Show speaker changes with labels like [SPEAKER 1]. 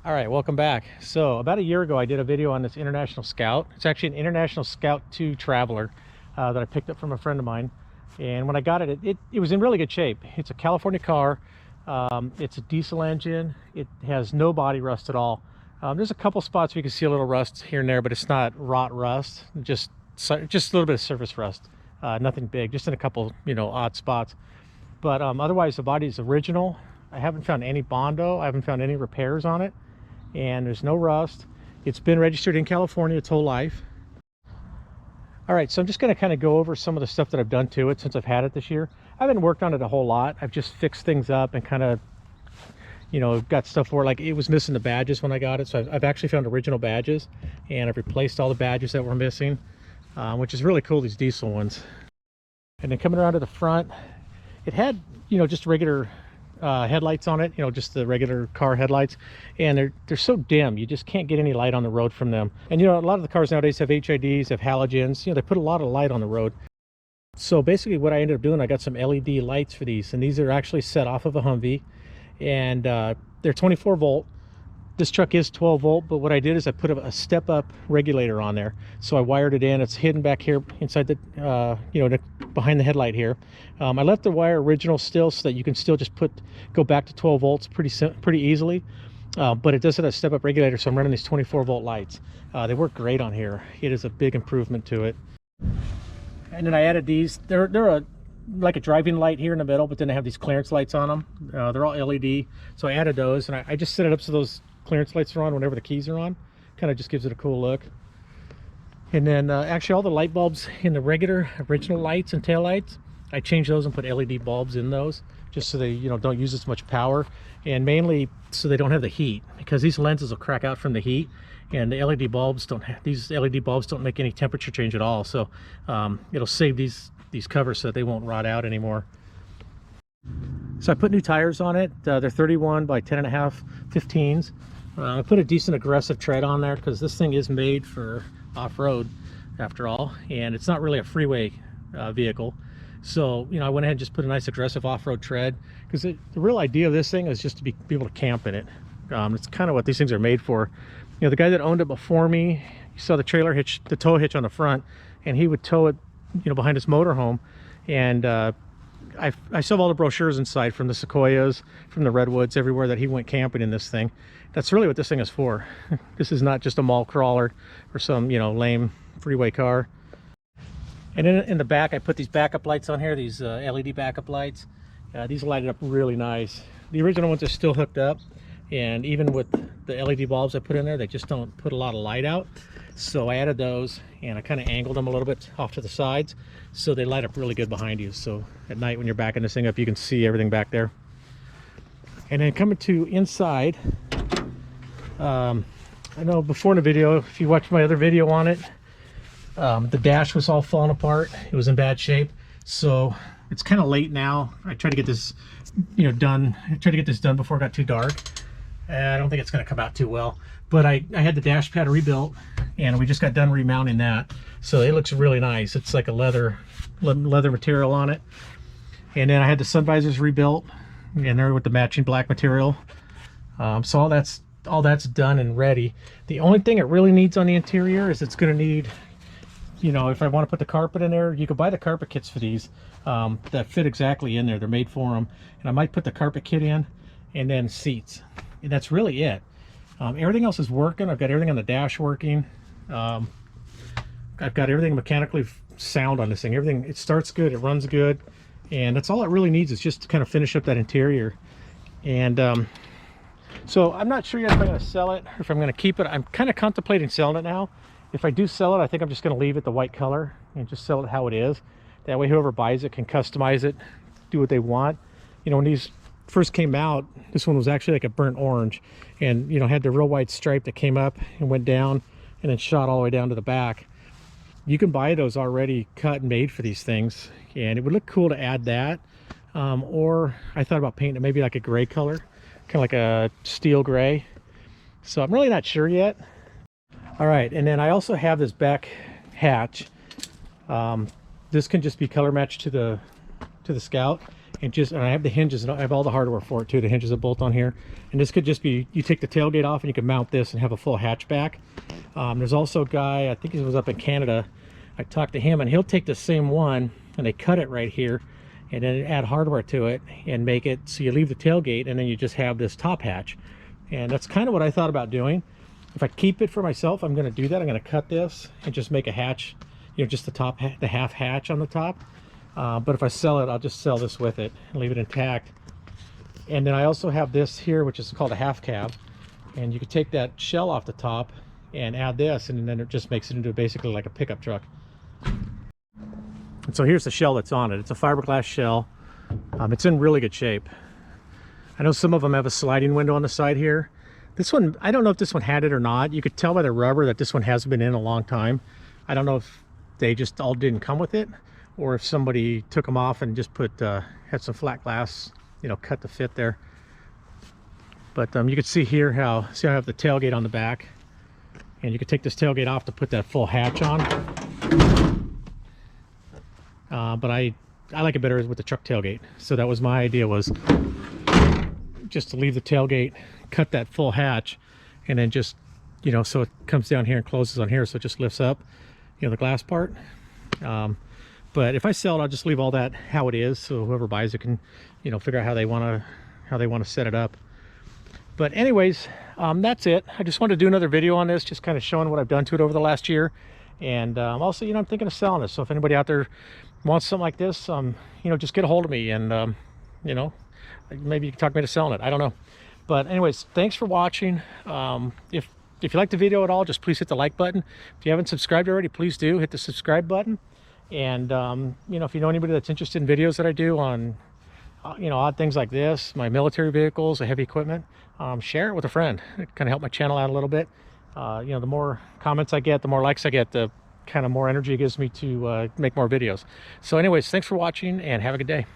[SPEAKER 1] All right, welcome back. So about a year ago, I did a video on this International Scout. It's actually an International Scout 2 Traveler that I picked up from a friend of mine. And when I got it, it was in really good shape. It's a California car. It's a diesel engine. It has no body rust at all. There's a couple spots where you can see a little rust here and there, but it's not rot rust, just a little bit of surface rust. Nothing big, just in a couple, odd spots. But otherwise, the body is original. I haven't found any Bondo. I haven't found any repairs on it. And there's no rust. It's been registered in California its whole life. All right, so I'm just going to kind of go over some of the stuff that I've done to it since I've had it this year. I haven't worked on it a whole lot. I've just fixed things up and kind of, got stuff for it. Like, it was missing the badges when I got it, so I've actually found original badges, and I've replaced all the badges that were missing, which is really cool, these diesel ones. And then coming around to the front, it had, just regular headlights on it, just the regular car headlights, and they're so dim you just can't get any light on the road from them. And a lot of the cars nowadays have HIDs, have halogens, they put a lot of light on the road. So basically what I ended up doing, I got some LED lights for these, and these are actually set off of a Humvee, and they're 24 volt. This truck is 12 volt, but what I did is I put a step up regulator on there. So I wired it in. It's hidden back here inside the, behind the headlight here. I left the wire original still so that you can still just go back to 12 volts pretty easily. But it does have a step up regulator, so I'm running these 24 volt lights. They work great on here. It is a big improvement to it. And then I added these. They're like a driving light here in the middle, but then they have these clearance lights on them. They're all LED. So I added those, and I just set it up so those clearance lights are on whenever the keys are on. Kind of just gives it a cool look. And then actually all the light bulbs in the regular original lights and tail lights, I changed those and put LED bulbs in those just so they don't use as much power, and mainly so they don't have the heat, because these lenses will crack out from the heat, and the LED bulbs these LED bulbs don't make any temperature change at all. So it'll save these covers so that they won't rot out anymore. So I put new tires on it. They're 31 by 10.5 15s. I put a decent aggressive tread on there because this thing is made for off-road after all, and it's not really a freeway vehicle. So I went ahead and just put a nice aggressive off-road tread, because the real idea of this thing is just to be able to camp in it. It's kind of what these things are made for. The guy that owned it before me, you saw the trailer hitch, the tow hitch on the front, and he would tow it behind his motorhome. And I saw all the brochures inside, from the sequoias, from the redwoods, everywhere that he went camping in this thing. That's really what this thing is for. This is not just a mall crawler or some lame freeway car. And in the back, I put these backup lights on here, these LED backup lights. These light it up really nice. The original ones are still hooked up, and even with the LED bulbs I put in there, they just don't put a lot of light out. So I added those, and I kind of angled them a little bit off to the sides so they light up really good behind you. So at night when you're backing this thing up, you can see everything back there. And then coming to inside, I know before in the video, if you watched my other video on it, the dash was all falling apart. It was in bad shape. So it's kind of late now. I tried to get this done. I tried to get this done before it got too dark. I don't think it's going to come out too well, but I had the dash pad rebuilt, and we just got done remounting that, so it looks really nice. It's like a leather material on it. And then I had the sun visors rebuilt, and they're with the matching black material. So all that's done and ready. The only thing it really needs on the interior is it's going to need, if I want to put the carpet in there, you could buy the carpet kits for these that fit exactly in there. They're made for them, and I might put the carpet kit in, and then seats. And that's really it. Everything else is working. I've got everything on the dash working. I've got everything mechanically sound on this thing. Everything, it starts good, it runs good, and that's all it really needs, is just to kind of finish up that interior. And so I'm not sure yet if I'm going to sell it or if I'm going to keep it. I'm kind of contemplating selling it now. If I do sell it, I think I'm just going to leave it the white color and just sell it how it is. That way whoever buys it can customize it, do what they want. When these first came out, this one was actually like a burnt orange, and had the real white stripe that came up and went down and then shot all the way down to the back. You can buy those already cut and made for these things, and it would look cool to add that. Or I thought about painting it maybe like a gray color, kind of like a steel gray. So I'm really not sure yet. All right, and then I also have this back hatch. This can just be color matched to the Scout, and I have the hinges, and I have all the hardware for it too, the hinges that bolt on here. And this could just be, you take the tailgate off and you can mount this and have a full hatchback. There's also a guy, I think he was up in Canada, I talked to him, and he'll take the same one and they cut it right here and then add hardware to it and make it so you leave the tailgate and then you just have this top hatch. And that's kind of what I thought about doing. If I keep it for myself, I'm going to do that. I'm going to cut this and just make a hatch, you know, just the top, the half hatch on the top. But if I sell it, I'll just sell this with it and leave it intact. And then I also have this here, which is called a half cab, and you could take that shell off the top and add this, and then it just makes it into basically like a pickup truck. And so here's the shell that's on it. It's a fiberglass shell. It's in really good shape. I know some of them have a sliding window on the side here. This one, I don't know if this one had it or not. You could tell by the rubber that this one hasn't been in a long time. I don't know if they just all didn't come with it, or if somebody took them off and just put had some flat glass, you know, cut to fit there. But you can see here how, see, I have the tailgate on the back, and you could take this tailgate off to put that full hatch on. But I like it better with the truck tailgate. So that was my idea, was just to leave the tailgate, cut that full hatch, and then just, you know, so it comes down here and closes on here, so it just lifts up, you know, the glass part. But if I sell it, I'll just leave all that how it is, so whoever buys it can, you know, figure out how they want to set it up. But anyways, that's it. I just wanted to do another video on this, just kind of showing what I've done to it over the last year. And also, you know, I'm thinking of selling this, so if anybody out there wants something like this, you know, just get a hold of me, and you know, maybe you can talk me to selling it. I don't know. But anyways, thanks for watching. If you like the video at all, just please hit the like button. If you haven't subscribed already, please do hit the subscribe button. And you know, if you know anybody that's interested in videos that I do on you know, odd things like this, my military vehicles, the heavy equipment, share it with a friend. It kind of help my channel out a little bit. You know, the more comments I get, the more likes I get, the kind of more energy it gives me to make more videos. So anyways, thanks for watching and have a good day.